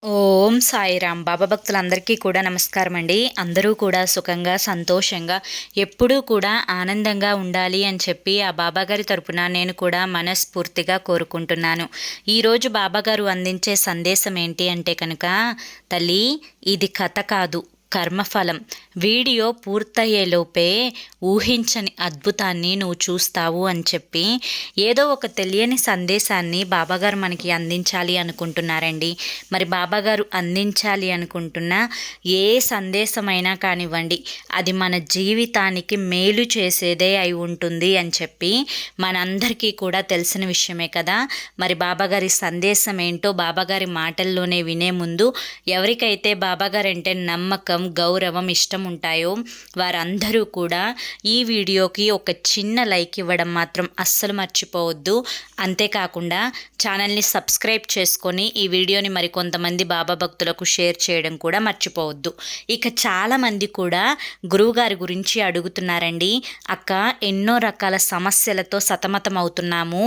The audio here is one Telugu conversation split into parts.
ఓం సాయిరామ్. బాబా భక్తులందరికీ కూడా నమస్కారం అండి. అందరూ కూడా సుఖంగా సంతోషంగా ఎప్పుడూ కూడా ఆనందంగా ఉండాలి అని చెప్పి ఆ బాబాగారి తరపున నేను కూడా మనస్ఫూర్తిగా కోరుకుంటున్నాను. ఈరోజు బాబాగారు అందించే సందేశం ఏంటి అంటే కనుక, తల్లి ఇది కథ కాదు, కర్మఫలం. వీడియో పూర్తయ్యేలోపే ఊహించని అద్భుతాన్ని నువ్వు చూస్తావు అని చెప్పి ఏదో ఒక తెలియని సందేశాన్ని బాబాగారు మనకి అందించాలి అనుకుంటున్నారండి. మరి బాబాగారు అందించాలి అనుకుంటున్న ఏ సందేశమైనా కానివ్వండి, అది మన జీవితానికి మేలు చేసేదే అయి ఉంటుంది అని చెప్పి మనందరికీ కూడా తెలిసిన విషయమే కదా. మరి బాబాగారి సందేశం ఏంటో బాబాగారి మాటల్లోనే వినే ముందు, ఎవరికైతే బాబాగారు అంటే నమ్మకం, గౌరవం, ఇష్టం ఉంటాయో వారందరూ కూడా ఈ వీడియోకి ఒక చిన్న లైక్ ఇవ్వడం మాత్రం అస్సలు మర్చిపోవద్దు. అంతేకాకుండా ఛానల్ని సబ్స్క్రైబ్ చేసుకొని ఈ వీడియోని మరికొంతమంది బాబా భక్తులకు షేర్ చేయడం కూడా మర్చిపోవద్దు. ఇక చాలామంది కూడా గురువుగారి గురించి అడుగుతున్నారండి. అక్క, ఎన్నో రకాల సమస్యలతో సతమతం అవుతున్నాము,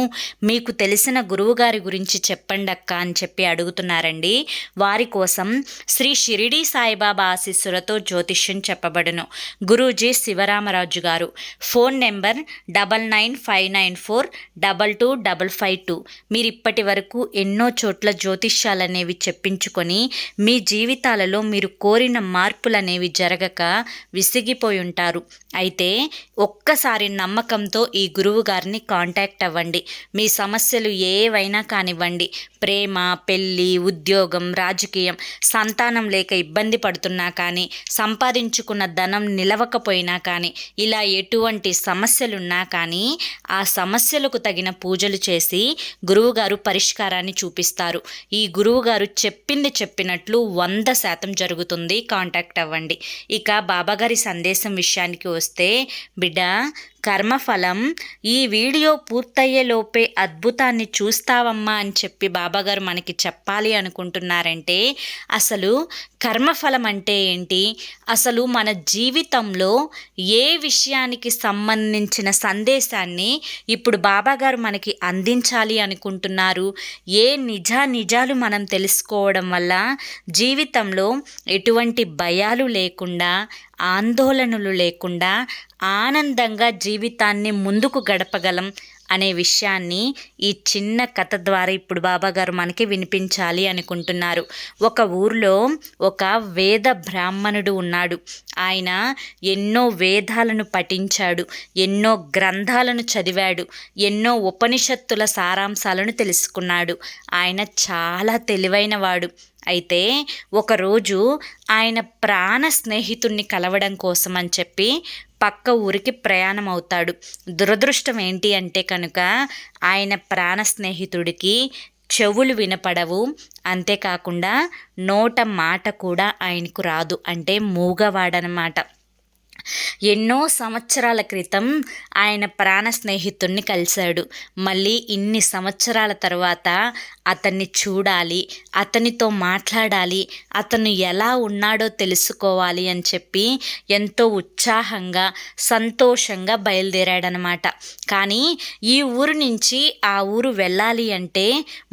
మీకు తెలిసిన గురువుగారి గురించి చెప్పండి అక్క అని చెప్పి అడుగుతున్నారండి. వారి కోసం శ్రీ షిరిడి సాయిబాబా ఆశీస్సులతో జ్యోతిష్యం చెప్పబడును. గురూజీ శివరామరాజు గారు. Phone number 9959422552. మీరు ఇప్పటి వరకు ఎన్నో చోట్ల జ్యోతిష్యాలనేవి చెప్పించుకొని మీ జీవితాలలో మీరు కోరిన మార్పులనేవి జరగక విసిగిపోయి ఉంటారు. అయితే ఒక్కసారి నమ్మకంతో ఈ గురువు గారిని కాంటాక్ట్ అవ్వండి. మీ సమస్యలు ఏవైనా కానివ్వండి, ప్రేమ, పెళ్ళి, ఉద్యోగం, రాజకీయం, సంతానం లేక ఇబ్బంది పడుతున్నా కానీ, సంపాదించుకున్న ధనం నిలవకపోయినా కానీ, ఇలా ఎటువంటి సమస్యలున్నా కానీ ఆ సమస్యలకు తగిన పూజలు చేసి గురువుగారు పరిష్కారాన్ని చూపిస్తారు. ఈ గురువుగారు చెప్పింది చెప్పినట్లు 100% జరుగుతుంది. కాంటాక్ట్ అవ్వండి. ఇక బాబాగారి సందేశం విషయానికి వస్తే, బిడ్డ, కర్మఫలం ఈ వీడియో పూర్తయ్యేలోపే అద్భుతాన్ని చూస్తావమ్మా అని చెప్పి బాబాగారు మనకి చెప్పాలి అనుకుంటున్నారంటే, అసలు కర్మఫలం అంటే ఏంటి, అసలు మన జీవితంలో ఏ విషయానికి సంబంధించిన సందేశాన్ని ఇప్పుడు బాబాగారు మనకి అందించాలి అనుకుంటున్నారు, ఏ నిజాలు మనం తెలుసుకోవడం వల్ల జీవితంలో ఎటువంటి భయాలు లేకుండా, ఆందోళనలు లేకుండా ఆనందంగా జీవితాన్ని ముందుకు గడపగలం అనే విషయాన్ని ఈ చిన్న కథ ద్వారా ఇప్పుడు బాబాగారు మనకి వినిపించాలి అనుకుంటున్నారు. ఒక ఊర్లో ఒక వేద బ్రాహ్మణుడు ఉన్నాడు. ఆయన ఎన్నో వేదాలను పఠించాడు, ఎన్నో గ్రంథాలను చదివాడు, ఎన్నో ఉపనిషత్తుల సారాంశాలను తెలుసుకున్నాడు. ఆయన చాలా తెలివైనవాడు. అయితే ఒకరోజు ఆయన ప్రాణ స్నేహితుణ్ణి కలవడం కోసం అని చెప్పి పక్క ఊరికి ప్రయాణం అవుతాడు. దురదృష్టం ఏంటి అంటే కనుక, ఆయన ప్రాణ స్నేహితుడికి చెవులు వినపడవు, అంతేకాకుండా నోట మాట కూడా ఆయనకు రాదు. అంటే మూగవాడనమాట. ఎన్నో సంవత్సరాల క్రితం ఆయన ప్రాణ స్నేహితుణ్ణి కలిశాడు. మళ్ళీ ఇన్ని సంవత్సరాల తర్వాత అతన్ని చూడాలి, అతనితో మాట్లాడాలి, అతను ఎలా ఉన్నాడో తెలుసుకోవాలి అని చెప్పి ఎంతో ఉత్సాహంగా, సంతోషంగా బయలుదేరాడనమాట. కానీ ఈ ఊరు నుంచి ఆ ఊరు వెళ్ళాలి అంటే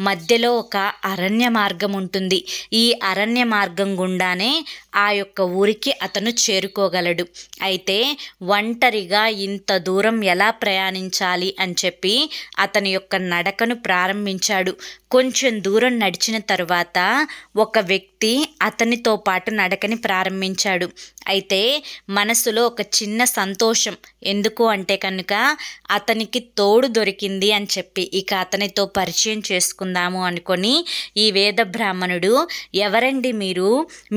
మధ్యలో ఒక అరణ్య మార్గం ఉంటుంది. ఈ అరణ్య మార్గం గుండానే ఆ యొక్క ఊరికి అతను చేరుకోగలడు. అయితే ఒంటరిగా ఇంత దూరం ఎలా ప్రయాణించాలి అని చెప్పి అతని యొక్క నడకను ప్రారంభించాడు. కొంచెం దూరం నడిచిన తరువాత ఒక వ్యక్తి అతనితో పాటు నడకని ప్రారంభించాడు. అయితే మనసులో ఒక చిన్న సంతోషం. ఎందుకు అంటే కనుక, అతనికి తోడు దొరికింది అని చెప్పి ఇక అతనితో పరిచయం చేసుకుందాము అనుకొని ఈ వేద బ్రాహ్మణుడు, ఎవరండి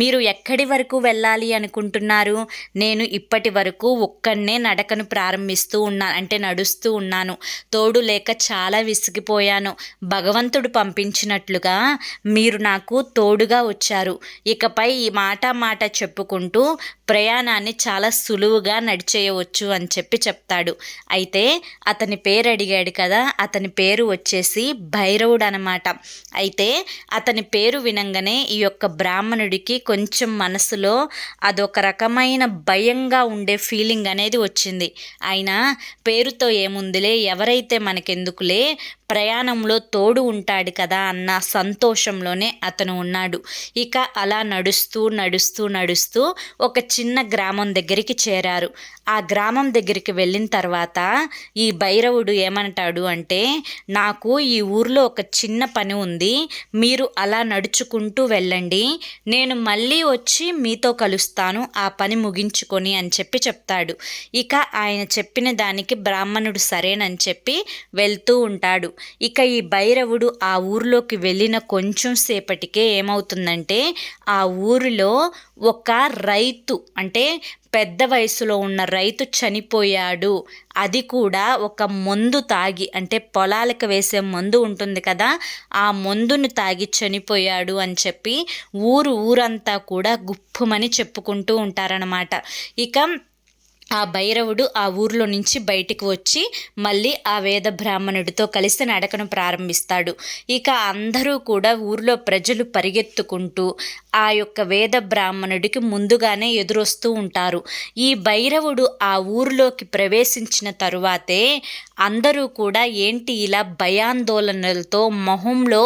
మీరు ఎక్కడి వరకు వెళ్ళాలి అనుకుంటున్నారు? నేను ఇప్పటి వరకు ఒక్కనే నడకను ప్రారంభిస్తూ ఉన్నాను, అంటే నడుస్తూ ఉన్నాను. తోడు లేక చాలా విసిగిపోయాను. భగవంతుడు పంపించినట్లుగా మీరు నాకు తోడుగా వచ్చారు. ఇకపై ఈ మాట చెప్పుకుంటూ ప్రయాణాన్ని చాలా సులువుగా నడిచేయవచ్చు అని చెప్పి చెప్తాడు. అయితే అతని పేరు అడిగాడు కదా, అతని పేరు వచ్చేసి భైరవుడు అనమాట. అయితే అతని పేరు వినంగానే ఈ యొక్క బ్రాహ్మణుడికి కొంచెం మనసులో అదొక రకమైన భయంగా ఉండే ఫీలింగ్ అనేది వచ్చింది. ఆయన పేరుతో ఏముందిలే, ఎవరైతే మనకెందుకులే, ప్రయాణంలో తోడు ఉంటాడు కదా అన్న సంతోషంలోనే అతను ఉన్నాడు. ఇక అలా నడుస్తూ నడుస్తూ నడుస్తూ ఒక చిన్న గ్రామం దగ్గరికి చేరారు. ఆ గ్రామం దగ్గరికి వెళ్ళిన తర్వాత ఈ భైరవుడు ఏమంటాడు అంటే, నాకు ఈ ఊర్లో ఒక చిన్న పని ఉంది, మీరు అలా నడుచుకుంటూ వెళ్ళండి, నేను మళ్ళీ వచ్చి మీతో కలుస్తాను ఆ పని ముగించుకొని అని చెప్పి చెప్తాడు. ఇక ఆయన చెప్పిన దానికి బ్రాహ్మణుడు సరేనని చెప్పి వెళ్తూ ఉంటాడు. ఇక ఈ భైరవుడు ఆ ఊరిలోకి వెళ్ళిన కొంచెం సేపటికే ఏమవుతుందంటే, ఆ ఊరిలో ఒక రైతు అంటే పెద్ద వయసులో ఉన్న రైతు చనిపోయాడు. అది కూడా ఒక మందు తాగి, అంటే పొలాలకు వేసే మందు ఉంటుంది కదా, ఆ మందును తాగి చనిపోయాడు అని చెప్పి ఊరంతా కూడా గుప్పుమని చెప్పుకుంటూ ఉంటారనమాట. ఇక ఆ భైరవుడు ఆ ఊర్లో నుంచి బయటికి వచ్చి మళ్ళీ ఆ వేద బ్రాహ్మణుడితో కలిసి నడకను ప్రారంభిస్తాడు. ఇక అందరూ కూడా ఊర్లో ప్రజలు పరిగెత్తుకుంటూ ఆ యొక్క వేద బ్రాహ్మణుడికి ముందుగానే ఎదురొస్తూ ఉంటారు. ఈ భైరవుడు ఆ ఊరిలోకి ప్రవేశించిన తరువాతే అందరూ కూడా ఏంటి ఇలా భయాందోళనలతో, మొహంలో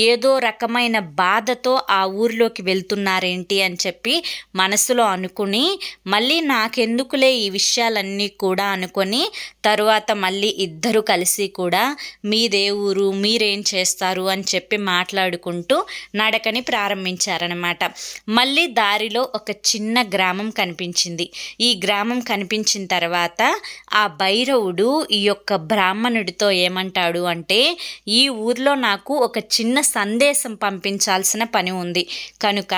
ఏదో రకమైన బాధతో ఆ ఊరిలోకి వెళ్తున్నారేంటి అని చెప్పి మనసులో అనుకుని, మళ్ళీ నాకెందుకులే ఈ విషయాలన్నీ కూడా అనుకొని తరువాత మళ్ళీ ఇద్దరు కలిసి కూడా మీదే ఊరు, మీరేం చేస్తారు అని చెప్పి మాట్లాడుకుంటూ నడకని ప్రారంభించారనమాట. మళ్ళీ దారిలో ఒక చిన్న గ్రామం కనిపించింది. ఈ గ్రామం కనిపించిన తర్వాత ఆ భైరవుడు ఈ యొక్క బ్రాహ్మణుడితో ఏమంటాడు అంటే, ఈ ఊర్లో నాకు ఒక చిన్న సందేశం పంపించాల్సిన పని ఉంది కనుక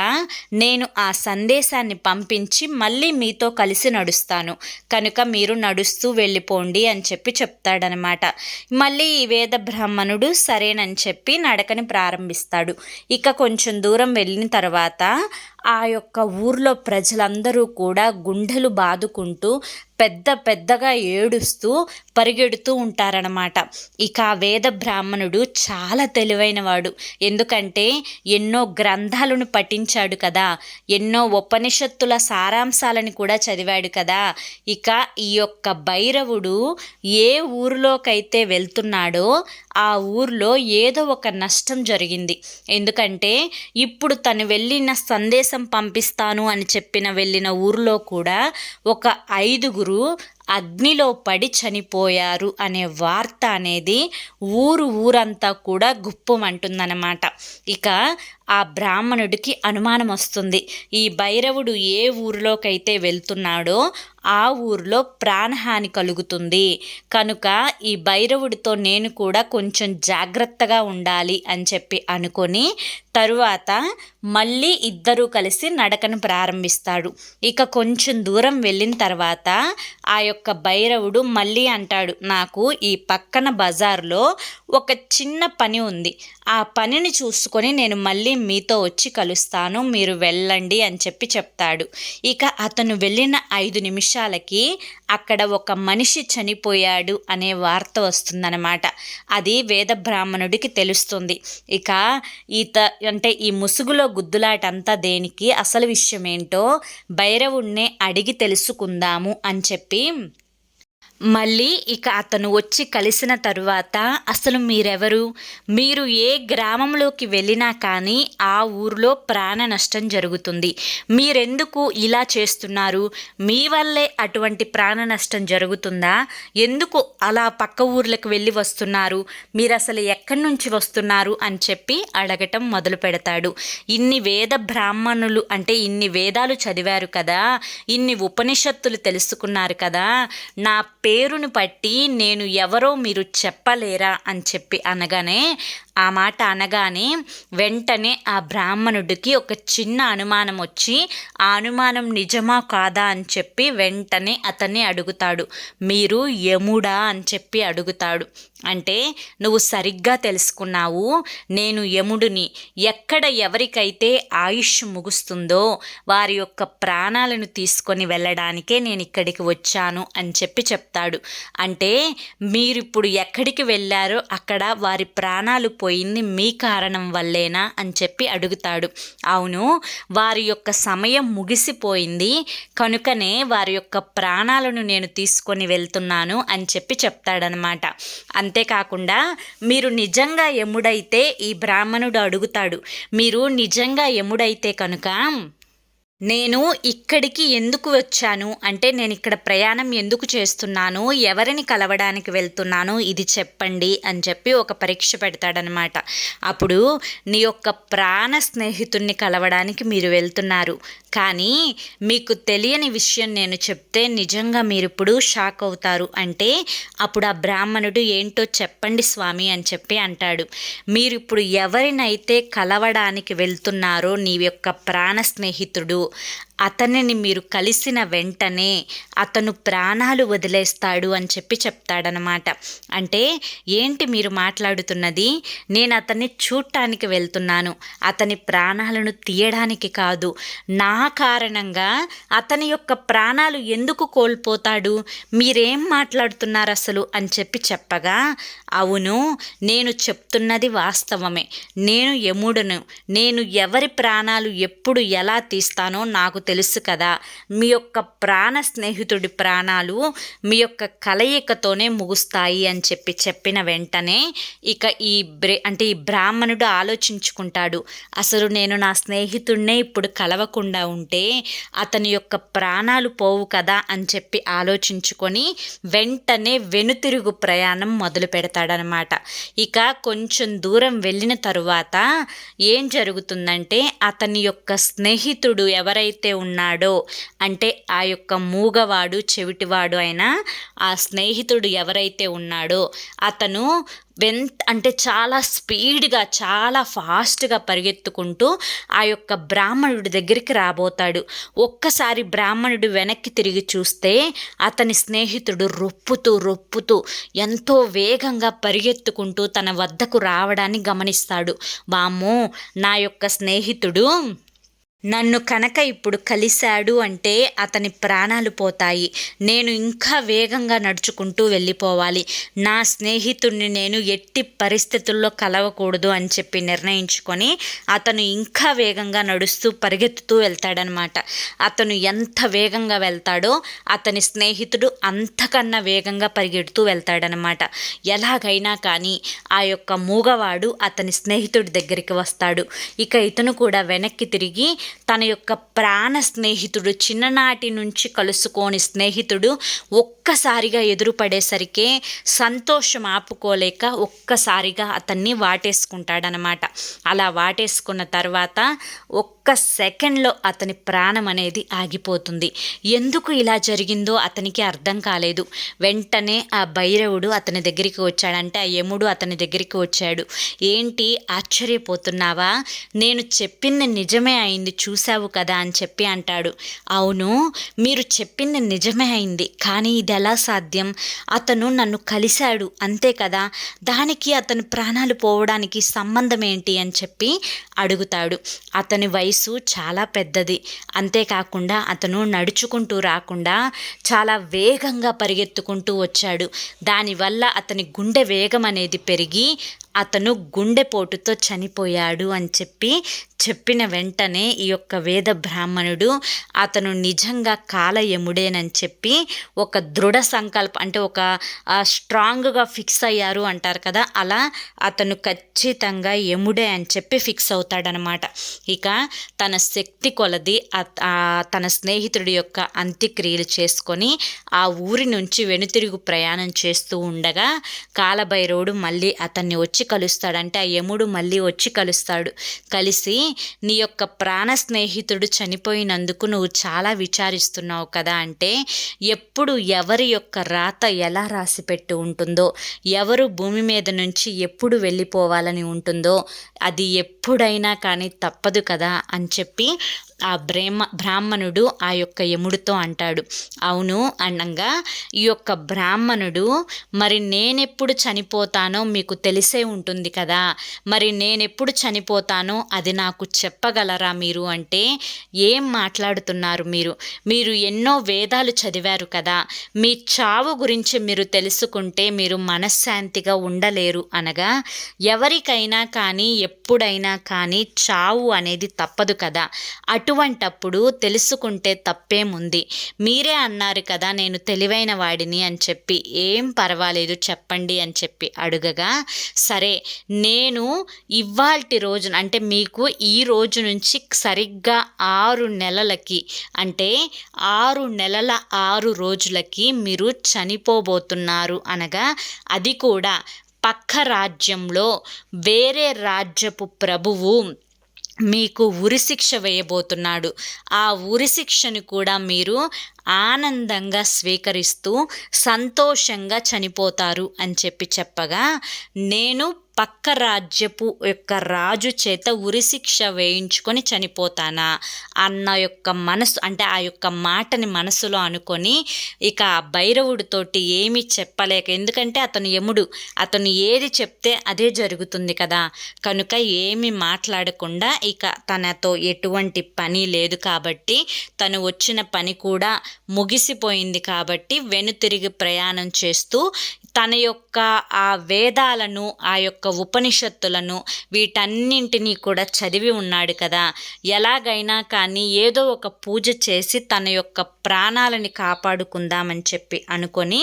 నేను ఆ సందేశాన్ని పంపించి మళ్ళీ మీతో కలిసి నడుస్తాను, కనుక మీరు నడుస్తూ వెళ్ళిపోండి అని చెప్పి చెప్తాడనమాట. మళ్ళీ ఈ వేద బ్రాహ్మణుడు సరేనని చెప్పి నడకని ప్రారంభిస్తాడు. ఇక కొంచెం దూరం వెళ్ళిన తర్వాత ఆ యొక్క ఊర్లో ప్రజలందరూ కూడా గుండెలు బాదుకుంటూ పెద్దగా ఏడుస్తూ పరిగెడుతూ ఉంటారనమాట. ఇక ఆ వేద బ్రాహ్మణుడు చాలా తెలివైనవాడు. ఎందుకంటే ఎన్నో గ్రంథాలను పఠించాడు కదా, ఎన్నో ఉపనిషత్తుల సారాంశాలను కూడా చదివాడు కదా. ఇక ఈ యొక్క భైరవుడు ఏ ఊరిలోకైతే వెళ్తున్నాడో ఆ ఊర్లో ఏదో ఒక నష్టం జరిగింది. ఎందుకంటే ఇప్పుడు తను వెళ్ళిన సందేశం పంపిస్తాను అని చెప్పిన వెళ్ళిన ఊరిలో కూడా ఒక 5 అగ్నిలో పడి చనిపోయారు అనే వార్త అనేది ఊరంతా కూడా గుప్పుమంటుందన్నమాట. ఇక ఆ బ్రాహ్మణుడికి అనుమానం వస్తుంది, ఈ భైరవుడు ఏ ఊరిలోకైతే వెళ్తున్నాడో ఆ ఊరిలో ప్రాణహాని కలుగుతుంది, కనుక ఈ భైరవుడితో నేను కూడా కొంచెం జాగ్రత్తగా ఉండాలి అని చెప్పి అనుకొని తరువాత మళ్ళీ ఇద్దరూ కలిసి నడకను ప్రారంభిస్తాడు. ఇక కొంచెం దూరం వెళ్ళిన తర్వాత ఆ యొక్క భైరవుడు మళ్ళీ అంటాడు, నాకు ఈ పక్కన బజార్లో ఒక చిన్న పని ఉంది, ఆ పనిని చూసుకొని నేను మళ్ళీ మీతో వచ్చి కలుస్తాను, మీరు వెళ్ళండి అని చెప్పి చెప్తాడు. ఇక అతను వెళ్ళిన 5 నిమిషాలకి అక్కడ ఒక మనిషి చనిపోయాడు అనే వార్త వస్తుందన్నమాట. అది వేద బ్రాహ్మణుడికి తెలుస్తుంది. ఇక అంటే ఈ ముసుగులో గుద్దులాటంతా దేనికి, అసలు విషయం ఏంటో భైరవుడినే అడిగి తెలుసుకుందాము అని చెప్పి మళ్ళీ ఇక అతను వచ్చి కలిసిన తరువాత, అసలు మీరెవరు, మీరు ఏ గ్రామంలోకి వెళ్ళినా కానీ ఆ ఊరిలో ప్రాణ నష్టం జరుగుతుంది, మీరెందుకు ఇలా చేస్తున్నారు, మీ వల్లే అటువంటి ప్రాణ నష్టం జరుగుతుందా, ఎందుకు అలా పక్క ఊర్లకు వెళ్ళి వస్తున్నారు, మీరు అసలు ఎక్కడి నుంచి వస్తున్నారు అని చెప్పి అడగటం మొదలు పెడతాడు. ఇన్ని వేద బ్రాహ్మణులు అంటే ఇన్ని వేదాలు చదివారు కదా, ఇన్ని ఉపనిషత్తులు తెలుసుకున్నారు కదా, నా పేరును బట్టి నేను ఎవరో మీరు చెప్పలేరా అని చెప్పి అనగానే, ఆ మాట అనగానే వెంటనే ఆ బ్రాహ్మణుడికి ఒక చిన్న అనుమానం వచ్చి, ఆ అనుమానం నిజమా కాదా అని చెప్పి వెంటనే అతన్ని అడుగుతాడు. మీరు యముడా అని చెప్పి అడుగుతాడు. అంటే నువ్వు సరిగ్గా తెలుసుకున్నావు, నేను యముడిని, ఎక్కడ ఎవరికైతే ఆయుష్ ముగుస్తుందో వారి యొక్క ప్రాణాలను తీసుకొని వెళ్ళడానికే నేను ఇక్కడికి వచ్చాను అని చెప్పి చెప్తాడు. అంటే మీరిప్పుడు ఎక్కడికి వెళ్ళారో అక్కడ వారి ప్రాణాలు పోయింది మీ కారణం వల్లేనా అని చెప్పి అడుగుతాడు. అవును, వారి యొక్క సమయం ముగిసిపోయింది, కనుకనే వారి యొక్క ప్రాణాలను నేను తీసుకొని వెళ్తున్నాను అని చెప్పి చెప్తాడనమాట. అంతేకాకుండా మీరు నిజంగా యముడైతే, ఈ బ్రాహ్మణుడు అడుగుతాడు, మీరు నిజంగా యముడైతే కనుక నేను ఇక్కడికి ఎందుకు వచ్చాను, అంటే నేను ఇక్కడ ప్రయాణం ఎందుకు చేస్తున్నాను, ఎవరిని కలవడానికి వెళ్తున్నాను, ఇది చెప్పండి అని చెప్పి ఒక పరీక్ష పెడతాడనమాట. అప్పుడు నీ యొక్క ప్రాణ స్నేహితుడిని కలవడానికి మీరు వెళ్తున్నారు, కానీ మీకు తెలియని విషయం నేను చెప్తే నిజంగా మీరు ఇప్పుడు షాక్ అవుతారు అంటే అప్పుడు ఆ బ్రాహ్మణుడు ఏంటో చెప్పండి స్వామి అని చెప్పి అంటాడు. మీరు ఇప్పుడు ఎవరినైతే కలవడానికి వెళ్తున్నారో నీ యొక్క ప్రాణ స్నేహితుడు, అతనిని మీరు కలిసిన వెంటనే అతను ప్రాణాలు వదిలేస్తాడు అని చెప్పి చెప్తాడనమాట. అంటే ఏంటి మీరు మాట్లాడుతున్నది, నేను అతన్ని చూడటానికి వెళ్తున్నాను, అతని ప్రాణాలను తీయడానికి కాదు, నా కారణంగా అతని యొక్క ప్రాణాలు ఎందుకు కోల్పోతాడు, మీరేం మాట్లాడుతున్నారు అసలు అని చెప్పి చెప్పగా, అవును నేను చెప్తున్నది వాస్తవమే, నేను యముడును, నేను ఎవరి ప్రాణాలు ఎప్పుడు ఎలా తీస్తానో నాకు తెలుసు కదా, మీ యొక్క ప్రాణ స్నేహితుడి ప్రాణాలు మీ యొక్క కలయికతోనే ముగుస్తాయి అని చెప్పి చెప్పిన వెంటనే ఇక ఈ బ్రాహ్మణుడు ఆలోచించుకుంటాడు, అసలు నేను నా స్నేహితుడినే ఇప్పుడు కలవకుండా ఉంటే అతని యొక్క ప్రాణాలు పోవు కదా అని చెప్పి ఆలోచించుకొని వెంటనే వెనుతిరుగు ప్రయాణం మొదలు పెడతాడనమాట. ఇక కొంచెం దూరం వెళ్ళిన తరువాత ఏం జరుగుతుందంటే అతని యొక్క స్నేహితుడు ఎవరైతే ఉన్నాడో, అంటే ఆ యొక్క మూగవాడు చెవిటివాడు అయిన ఆ స్నేహితుడు ఎవరైతే ఉన్నాడో అతను అంటే చాలా స్పీడ్గా చాలా ఫాస్ట్గా పరిగెత్తుకుంటూ ఆ యొక్క బ్రాహ్మణుడి దగ్గరికి రాబోతాడు. ఒక్కసారి బ్రాహ్మణుడు వెనక్కి తిరిగి చూస్తే అతని స్నేహితుడు రొప్పుతూ ఎంతో వేగంగా పరిగెత్తుకుంటూ తన వద్దకు రావడాన్ని గమనిస్తాడు. వామ్మో, నా యొక్క స్నేహితుడు నన్ను కనుక ఇప్పుడు కలిశాడు అంటే అతని ప్రాణాలు పోతాయి, నేను ఇంకా వేగంగా నడుచుకుంటూ వెళ్ళిపోవాలి, నా స్నేహితుడిని నేను ఎట్టి పరిస్థితుల్లో కలవకూడదు అని చెప్పి నిర్ణయించుకొని అతను ఇంకా వేగంగా నడుస్తూ పరిగెత్తుతూ వెళ్తాడనమాట. అతను ఎంత వేగంగా వెళ్తాడో అతని స్నేహితుడు అంతకన్నా వేగంగా పరిగెడుతూ వెళ్తాడనమాట. ఎలాగైనా కానీ ఆ యొక్క మూగవాడు అతని స్నేహితుడి దగ్గరికి వస్తాడు. ఇక ఇతను కూడా వెనక్కి తిరిగి తన యొక్క ప్రాణ స్నేహితుడు, చిన్ననాటి నుంచి కలుసుకోని స్నేహితుడు ఒక్కసారిగా ఎదురుపడేసరికి సంతోషం ఆపుకోలేక ఒక్కసారిగా అతన్ని వాటేసుకుంటాడనమాట. అలా వాటేసుకున్న తర్వాత ఒక్క సెకండ్లో అతని ప్రాణం అనేది ఆగిపోతుంది. ఎందుకు ఇలా జరిగిందో అతనికి అర్థం కాలేదు. వెంటనే ఆ భైరవుడు అతని దగ్గరికి వచ్చాడంటే ఆ యముడు అతని దగ్గరికి వచ్చాడు. ఏంటి ఆశ్చర్యపోతున్నావా, నేను చెప్పింది నిజమే అయింది చూశావు కదా అని చెప్పి అంటాడు. అవును, మీరు చెప్పింది నిజమే అయింది, కానీ ఇది ఎలా సాధ్యం, అతను నన్ను కలిశాడు అంతే కదా, దానికి అతని ప్రాణాలు పోవడానికి సంబంధం ఏంటి అని చెప్పి అడుగుతాడు. అతని వయసు చాలా పెద్దది, అంతేకాకుండా అతను నడుచుకుంటూ రాకుండా చాలా వేగంగా పరిగెత్తుకుంటూ వచ్చాడు. దానివల్ల అతని గుండె వేగం అనేది పెరిగి అతను గుండెపోటుతో చనిపోయాడు అని చెప్పిన వెంటనే ఈ యొక్క వేద బ్రాహ్మణుడు అతను నిజంగా కాలయముడేనని చెప్పి ఒక దృఢ సంకల్పం, అంటే ఒక స్ట్రాంగ్గా ఫిక్స్ అయ్యారు అంటారు కదా, అలా అతను ఖచ్చితంగా యముడే అని చెప్పి ఫిక్స్ అవుతాడనమాట. ఇక తన శక్తి కొలది తన స్నేహితుడి యొక్క అంత్యక్రియలు చేసుకొని ఆ ఊరి నుంచి వెనుతిరుగు ప్రయాణం చేస్తూ ఉండగా కాలభైరవుడు మళ్ళీ అతన్ని వచ్చి కలుస్తాడు. అంటే ఆ యముడు మళ్ళీ వచ్చి కలుస్తాడు. కలిసి నీ యొక్క ప్రాణ స్నేహితుడు చనిపోయినందుకు నువ్వు చాలా విచారిస్తున్నావు కదా, అంటే ఎప్పుడు ఎవరి యొక్క రాత ఎలా రాసిపెట్టి ఉంటుందో, ఎవరు భూమి మీద నుంచి ఎప్పుడు వెళ్ళిపోవాలని ఉంటుందో అది ఎప్పుడైనా కానీ తప్పదు కదా అని చెప్పి ఆ బ్రాహ్మణుడు ఆ యొక్క యముడితో అంటాడు. అవును అనంగా ఈ యొక్క బ్రాహ్మణుడు, మరి నేనెప్పుడు చనిపోతానో మీకు తెలిసే ఉంటుంది కదా, మరి నేనెప్పుడు చనిపోతానో అది నాకు చెప్పగలరా మీరు అంటే, ఏం మాట్లాడుతున్నారు మీరు ఎన్నో వేదాలు చదివారు కదా, మీ చావు గురించి మీరు తెలుసుకుంటే మీరు మనశ్శాంతిగా ఉండలేరు అనగా, ఎవరికైనా కానీ ఎప్పుడైనా కానీ చావు అనేది తప్పదు కదా, అటువంటప్పుడు తెలుసుకుంటే తప్పేముంది, మీరే అన్నారు కదా నేను తెలివైన వాడిని అని చెప్పి, ఏం పర్వాలేదు చెప్పండి అని చెప్పి అడుగగా, సరే నేను ఇవాల్టి రోజున అంటే మీకు ఈ రోజు నుంచి సరిగ్గా 6 నెలలకి అంటే 6 నెలల 6 రోజులకి మీరు చనిపోబోతున్నారు అనగా, అది కూడా పక్క రాజ్యంలో వేరే రాజ్యపు ప్రభువు మీకు ఉరిశిక్ష వేయబోతున్నాడు. ఆ ఉరిశిక్షను కూడా మీరు ఆనందంగా స్వీకరిస్తూ సంతోషంగా చనిపోతారు అని చెప్పగా, నేను పక్క రాజ్యపు యొక్క రాజు చేత ఉరిశిక్ష వేయించుకొని చనిపోతానా అన్న యొక్క మనసు అంటే ఆ యొక్క మాటని మనసులో అనుకొని ఇక భైరవుడితోటి ఏమీ చెప్పలేక, ఎందుకంటే అతను యముడు, అతను ఏది చెప్తే అదే జరుగుతుంది కదా, కనుక ఏమి మాట్లాడకుండా ఇక తనతో ఎటువంటి పని లేదు కాబట్టి, తను వచ్చిన పని కూడా ముగిసిపోయింది కాబట్టి వెనుతిరిగి ప్రయాణం చేస్తూ తన యొక్క ఆ వేదాలను, ఆ యొక్క ఉపనిషత్తులను వీటన్నింటినీ కూడా చదివి ఉన్నాడు కదా, ఎలాగైనా కానీ ఏదో ఒక పూజ చేసి తన యొక్క ప్రాణాలని కాపాడుకుందామని చెప్పి అనుకొని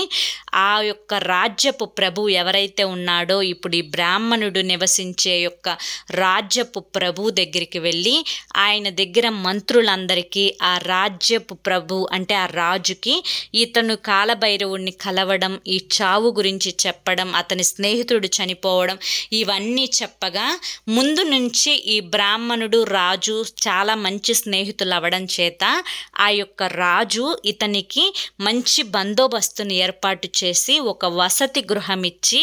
ఆ యొక్క రాజ్యపు ప్రభు ఎవరైతే ఉన్నాడో, ఇప్పుడు ఈ బ్రాహ్మణుడు నివసించే యొక్క రాజ్యపు ప్రభు దగ్గరికి వెళ్ళి ఆయన దగ్గర మంత్రులందరికీ ఆ రాజ్యపు ప్రభు అంటే ఆ రాజుకి ఇతను కాలభైరవుడిని కలవడం, ఈ చావు గురించి చెప్పడం, అతని స్నేహితుడు చనిపోవడం ఇవన్నీ చెప్పగా, ముందు నుంచి ఈ బ్రాహ్మణుడు రాజు చాలా మంచి స్నేహితులు అవ్వడం చేత ఆ యొక్క రాజు ఇతనికి మంచి బందోబస్తుని ఏర్పాటు చేసి ఒక వసతి గృహం ఇచ్చి,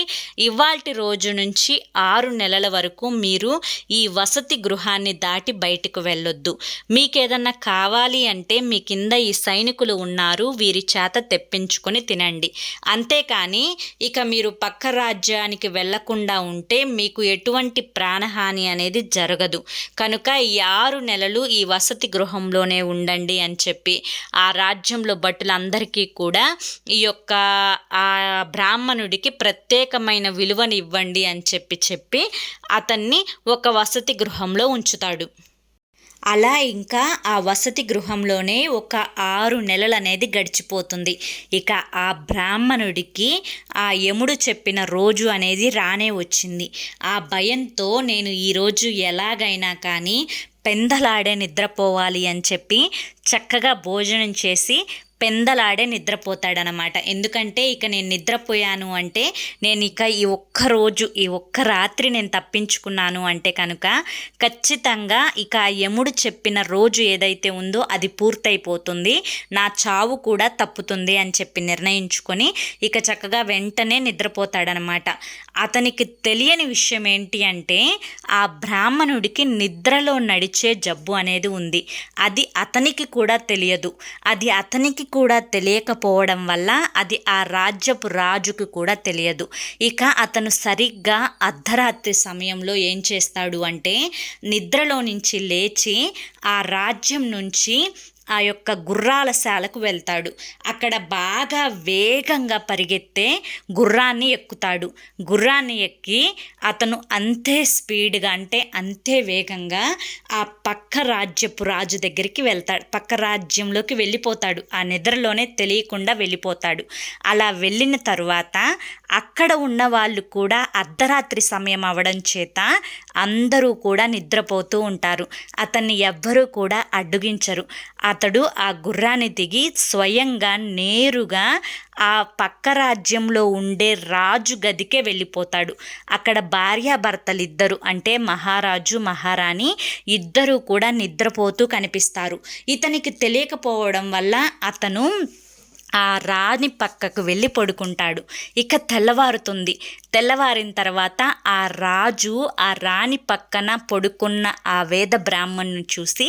ఇవాల్టి రోజు నుంచి 6 నెలల వరకు మీరు ఈ వసతి గృహాన్ని దాటి బయటకు వెళ్ళొద్దు, మీకేదన్నా కావాలి అంటే మీ కింద ఈ సైనికులు ఉన్నారు, వీరి చేత తెప్పించుకొని తినండి, అంతేకాని ఇక మీరు పక్క రాజ్యానికి వెళ్లకుండా ఉంటే మీకు ఎటువంటి ప్రాణహాని అనేది జరగదు, కనుక ఈ 6 నెలలు ఈ వసతి గృహంలోనే ఉండండి అని చెప్పి ఆ రాజ్యంలో భటులందరికీ కూడా ఈ యొక్క ఆ బ్రాహ్మణుడికి ప్రత్యేకమైన విలువని ఇవ్వండి అని చెప్పి అతన్ని ఒక వసతి గృహంలో ఉంచుతాడు. అలా ఇంకా ఆ వసతి గృహంలోనే ఒక 6 నెలలు అనేది గడిచిపోతుంది. ఇక ఆ బ్రాహ్మణుడికి ఆ యముడు చెప్పిన రోజు అనేది రానే వచ్చింది. ఆ భయంతో నేను ఈరోజు ఎలాగైనా కానీ పెందలాడే నిద్రపోవాలి అని చెప్పి చక్కగా భోజనం చేసి పెందలాడే నిద్రపోతాడనమాట. ఎందుకంటే ఇక నేను నిద్రపోయాను అంటే, నేను ఇక ఈ ఒక్క రాత్రి నేను తప్పించుకున్నాను అంటే కనుక ఖచ్చితంగా ఇక ఆ యముడు చెప్పిన రోజు ఏదైతే ఉందో అది పూర్తయిపోతుంది, నా చావు కూడా తప్పుతుంది అని చెప్పి నిర్ణయించుకొని ఇక చక్కగా వెంటనే నిద్రపోతాడనమాట. అతనికి తెలియని విషయం ఏంటి అంటే, ఆ బ్రాహ్మణుడికి నిద్రలో నడిచే జబ్బు అనేది ఉంది. అది అతనికి కూడా తెలియదు. అది అతనికి కూడా తెలియకపోవడం వల్ల అది ఆ రాజ్యపు రాజుకు కూడా తెలియదు. ఇక అతను సరిగ్గా అర్ధరాత్రి సమయంలో ఏం చేస్తాడు అంటే, నిద్రలో నుంచి లేచి ఆ రాజ్యం నుంచి ఆ యొక్క గుర్రాల శాలకు వెళ్తాడు. అక్కడ బాగా వేగంగా పరిగెత్తే గుర్రాన్ని ఎక్కుతాడు. గుర్రాన్ని ఎక్కి అతను అంతే స్పీడ్గా అంటే అంతే వేగంగా ఆ పక్క రాజ్యపు రాజు దగ్గరికి వెళ్తాడు. పక్క రాజ్యంలోకి వెళ్ళిపోతాడు. ఆ నిద్రలోనే తెలియకుండా వెళ్ళిపోతాడు. అలా వెళ్ళిన తరువాత అక్కడ ఉన్న వాళ్ళు కూడా అర్ధరాత్రి సమయం అవడం చేత అందరూ కూడా నిద్రపోతూ ఉంటారు. అతన్ని ఎవ్వరూ కూడా అడ్డుగించరు. అతడు ఆ గుర్రాన్ని దిగి స్వయంగా నేరుగా ఆ పక్క రాజ్యంలో ఉండే రాజు గదికే వెళ్ళిపోతాడు. అక్కడ భార్యాభర్తలు ఇద్దరు అంటే మహారాజు మహారాణి ఇద్దరూ కూడా నిద్రపోతూ కనిపిస్తారు. ఇతనికి తెలియకపోవడం వల్ల అతను ఆ రాణి పక్కకు వెళ్ళి పడుకుంటాడు. ఇక తెల్లవారుతుంది. తెల్లవారిన తర్వాత ఆ రాజు ఆ రాణి పక్కన పడుకున్న ఆ వేద బ్రాహ్మణ్ణి చూసి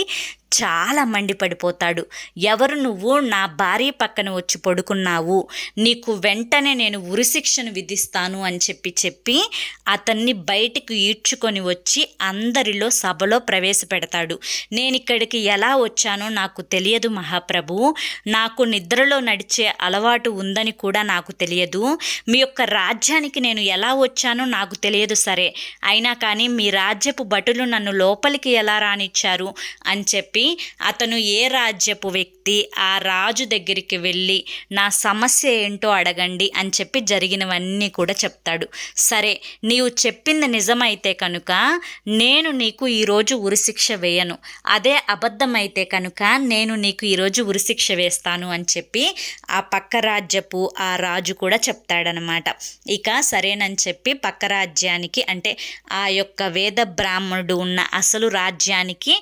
చాలా మండిపడిపోతాడు. ఎవరు నువ్వు నా భార్య పక్కన వచ్చి పడుకున్నావు, నీకు వెంటనే నేను ఉరిశిక్షను విధిస్తాను అని చెప్పి అతన్ని బయటికి ఈడ్చుకొని వచ్చి అందరిలో సభలో ప్రవేశపెడతాడు. నేను ఇక్కడికి ఎలా వచ్చానో నాకు తెలియదు మహాప్రభు, నాకు నిద్రలో నడిచే అలవాటు ఉందని కూడా నాకు తెలియదు, మీ యొక్క రాజ్యానికి నేను ఎలా వచ్చానో నాకు తెలియదు, సరే అయినా కానీ మీ రాజ్యపు భటులు నన్ను లోపలికి ఎలా రానిచ్చారు అని చెప్పి అతను ఏ రాజ్యపు వ్యక్తి ఆ రాజు దగ్గరికి వెళ్ళి నా సమస్య ఏంటో అడగండి అని చెప్పి జరిగినవన్నీ కూడా చెప్తాడు. సరే నీవు చెప్పింది నిజమైతే కనుక నేను నీకు ఈరోజు ఉరిశిక్ష వేయను, అదే అబద్ధమైతే కనుక నేను నీకు ఈరోజు ఉరిశిక్ష వేస్తాను అని చెప్పి ఆ పక్క రాజ్యపు ఆ రాజు కూడా చెప్తాడనమాట. ఇక సరేనని చెప్పి పక్క రాజ్యానికి అంటే ఆ యొక్క వేద బ్రాహ్మణుడు ఉన్న అసలు రాజ్యానికి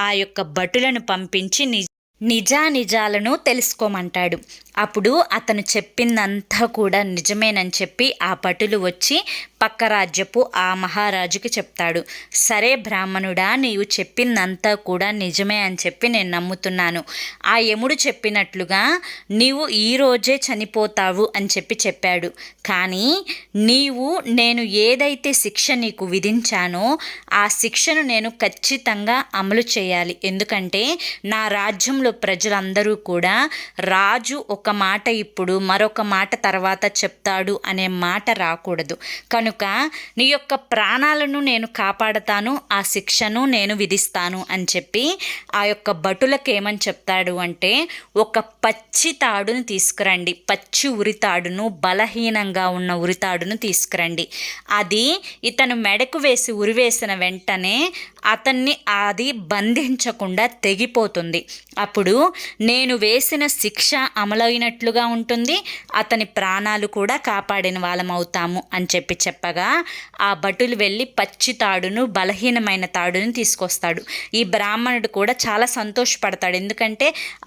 ఆ యొక్క భటులను పంపించి నిజానిజాలను తెలుసుకోమంటాడు. అప్పుడు అతను చెప్పిందంతా కూడా నిజమేనని చెప్పి ఆ భటులు వచ్చి పక్క రాజ్యపు ఆ మహారాజుకి చెప్తాడు. సరే బ్రాహ్మణుడా, నీవు చెప్పిందంతా కూడా నిజమే అని చెప్పి నేను నమ్ముతున్నాను. ఆ యముడు చెప్పినట్లుగా నీవు ఈరోజే చనిపోతావు అని చెప్పాడు. కానీ నేను ఏదైతే శిక్ష నీకు విధించానో ఆ శిక్షను నేను ఖచ్చితంగా అమలు చేయాలి. ఎందుకంటే నా రాజ్యంలో ప్రజలందరూ కూడా రాజు ఒక మాట ఇప్పుడు మరొక మాట తర్వాత చెప్తాడు అనే మాట రాకూడదు. కనుక నీ యొక్క ప్రాణాలను నేను కాపాడతాను, ఆ శిక్షను నేను విధిస్తాను అని చెప్పి ఆ యొక్క భటులకు ఏమని చెప్తాడు అంటే, ఒక పచ్చి తాడును తీసుకురండి, పచ్చి ఉరితాడును, బలహీనంగా ఉన్న ఉరితాడును తీసుకురండి. అది ఇతను మెడకు వేసి ఉరివేసిన వెంటనే అతన్ని అది బంధించకుండా తెగిపోతుంది. అప్పుడు నేను వేసిన శిక్ష అమలైనట్లుగా ఉంటుంది, అతని ప్రాణాలు కూడా కాపాడిన వాళ్ళం అవుతాము అని చెప్పగా ఆ భటులు వెళ్ళి పచ్చి తాడును, బలహీనమైన తాడును తీసుకొస్తాడు. ఈ బ్రాహ్మణుడు కూడా చాలా సంతోషపడతాడు. ఎందుకంటే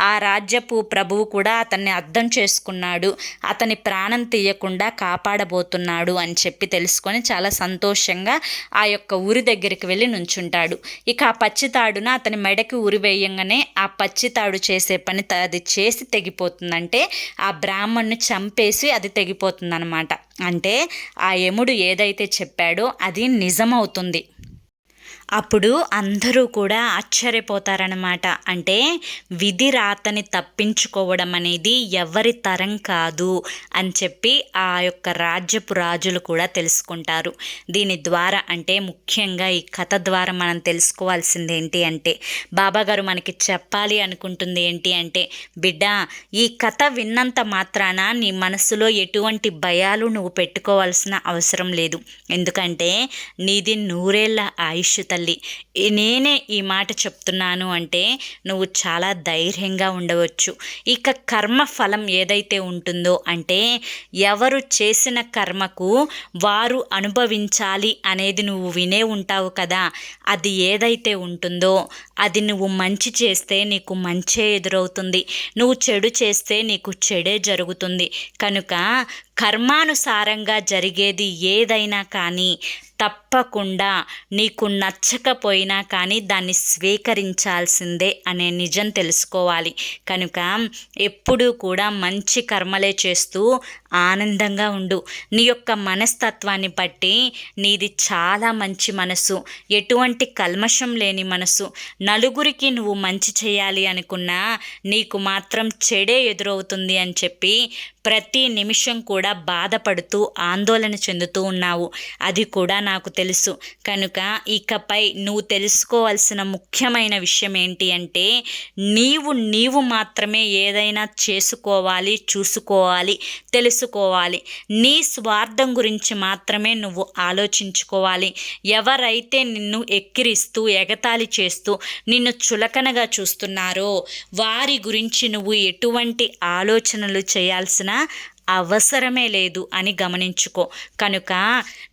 ఆ రాజ్యపు ప్రభువు కూడా అతన్ని అర్థం చేసుకున్నాడు, అతని ప్రాణం తీయకుండా కాపాడబోతున్నాడు అని చెప్పి తెలుసుకొని చాలా సంతోషంగా ఆ యొక్క ఊరి దగ్గరికి వెళ్ళి నుంచుంటాడు. ఇక ఆ పచ్చి తాడున అతని మెడకి ఉరి వేయంగానే ఆ పచ్చి తాడు చేసే పని అది చేసి తెగిపోతుందంటే ఆ బ్రాహ్మణ్ణి చంపేసి అది తెగిపోతుందన్నమాట. అంటే ఆ యముడు ఏదైతే చెప్పాడో అది నిజమవుతుంది. అప్పుడు అందరూ కూడా ఆశ్చర్యపోతారనమాట. అంటే విధి రాతని తప్పించుకోవడం అనేది ఎవరి తరం కాదు అని చెప్పి ఆ యొక్క రాజ్యపు రాజులు కూడా తెలుసుకుంటారు. దీని ద్వారా అంటే ముఖ్యంగా ఈ కథ ద్వారా మనం తెలుసుకోవాల్సింది ఏంటి అంటే, బాబాగారు మనకి చెప్పాలి అనుకుంటుంది ఏంటి అంటే, బిడ్డ ఈ కథ విన్నంత మాత్రాన నీ మనసులో ఎటువంటి భయాలు నువ్వు పెట్టుకోవాల్సిన అవసరం లేదు. ఎందుకంటే నీది 100 ఏళ్ల ఆయుష్ తల్లి. నేనే ఈ మాట చెప్తున్నాను అంటే నువ్వు చాలా ధైర్యంగా ఉండవచ్చు. ఇక కర్మ ఫలం ఏదైతే ఉంటుందో అంటే ఎవరు చేసిన కర్మకు వారు అనుభవించాలి అనేది నువ్వు వినే ఉంటావు కదా. అది ఏదైతే ఉంటుందో అది నువ్వు మంచి చేస్తే నీకు మంచే ఎదురవుతుంది, నువ్వు చెడు చేస్తే నీకు చెడే జరుగుతుంది. కనుక కర్మానుసారంగా జరిగేది ఏదైనా కానీ తప్పకుండా నీకు నచ్చకపోయినా కానీ దాన్ని స్వీకరించాల్సిందే అనే నిజం తెలుసుకోవాలి. కనుక ఎప్పుడూ కూడా మంచి కర్మలే చేస్తూ ఆనందంగా ఉండు. నీ యొక్క మనస్తత్వాన్ని బట్టి నీది చాలా మంచి మనసు, ఎటువంటి కల్మషం లేని మనసు. నలుగురికి నువ్వు మంచి చేయాలి అనుకున్నా నీకు మాత్రం చెడే ఎదురవుతుంది అని చెప్పి ప్రతి నిమిషం కూడా బాధపడుతూ ఆందోళన చెందుతూ ఉన్నావు. అది కూడా నాకు తెలుసు. కనుక ఇకపై నువ్వు తెలుసుకోవాల్సిన ముఖ్యమైన విషయం ఏంటి అంటే, నీవు మాత్రమే ఏదైనా చేసుకోవాలి, చూసుకోవాలి, తెలుసుకోవాలి. నీ స్వార్థం గురించి మాత్రమే నువ్వు ఆలోచించుకోవాలి. ఎవరైతే నిన్ను ఎక్కిరిస్తూ ఎగతాళి చేస్తూ నిన్ను చులకనగా చూస్తున్నారో వారి గురించి నువ్వు ఎటువంటి ఆలోచనలు చేయాల్సిన అవసరమే లేదు అని గమనించుకో. కనుక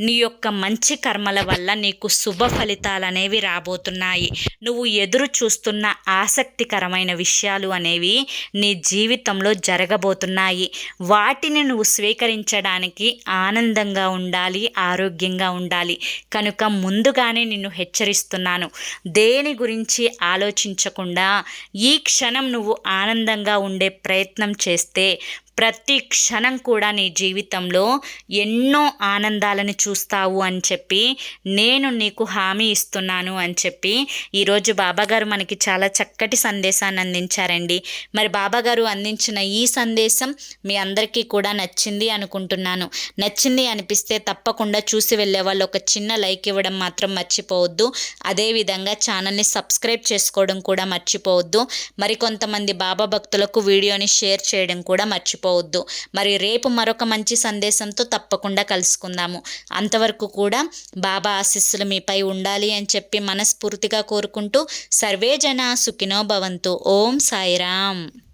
నీ యొక్క మంచి కర్మల వల్ల నీకు శుభ ఫలితాలనేవి రాబోతున్నాయి. నువ్వు ఎదురు చూస్తున్న ఆసక్తికరమైన విషయాలు అనేవి నీ జీవితంలో జరగబోతున్నాయి. వాటిని నువ్వు స్వీకరించడానికి ఆనందంగా ఉండాలి, ఆరోగ్యంగా ఉండాలి. కనుక ముందుగానే నిన్ను హెచ్చరిస్తున్నాను. దేని గురించి ఆలోచించకుండా ఈ క్షణం నువ్వు ఆనందంగా ఉండే ప్రయత్నం చేస్తే ప్రతి క్షణం కూడా నీ జీవితంలో ఎన్నో ఆనందాలను చూస్తావు అని చెప్పి నేను నీకు హామీ ఇస్తున్నాను అని చెప్పి ఈరోజు బాబాగారు మనకి చాలా చక్కటి సందేశాన్ని అందించారండి. మరి బాబాగారు అందించిన ఈ సందేశం మీ అందరికీ కూడా నచ్చింది అనుకుంటున్నాను. నచ్చింది అనిపిస్తే తప్పకుండా చూసి వెళ్ళే వాళ్ళు ఒక చిన్న లైక్ ఇవ్వడం మాత్రం మర్చిపోవద్దు. అదేవిధంగా ఛానల్ని సబ్స్క్రైబ్ చేసుకోవడం కూడా మర్చిపోవద్దు. మరికొంతమంది బాబా భక్తులకు వీడియోని షేర్ చేయడం కూడా మర్చిపోవద్దు. మరి రేపు మరొక మంచి సందేశంతో తప్పకుండా కలుసుకుందాము. అంతవరకు కూడా బాబా ఆశీస్సులు మీపై ఉండాలి అని చెప్పి మనస్ఫూర్తిగా కోరుకుంటూ సర్వే జనా సుఖినో భవంతు. ఓం సాయిరామ్.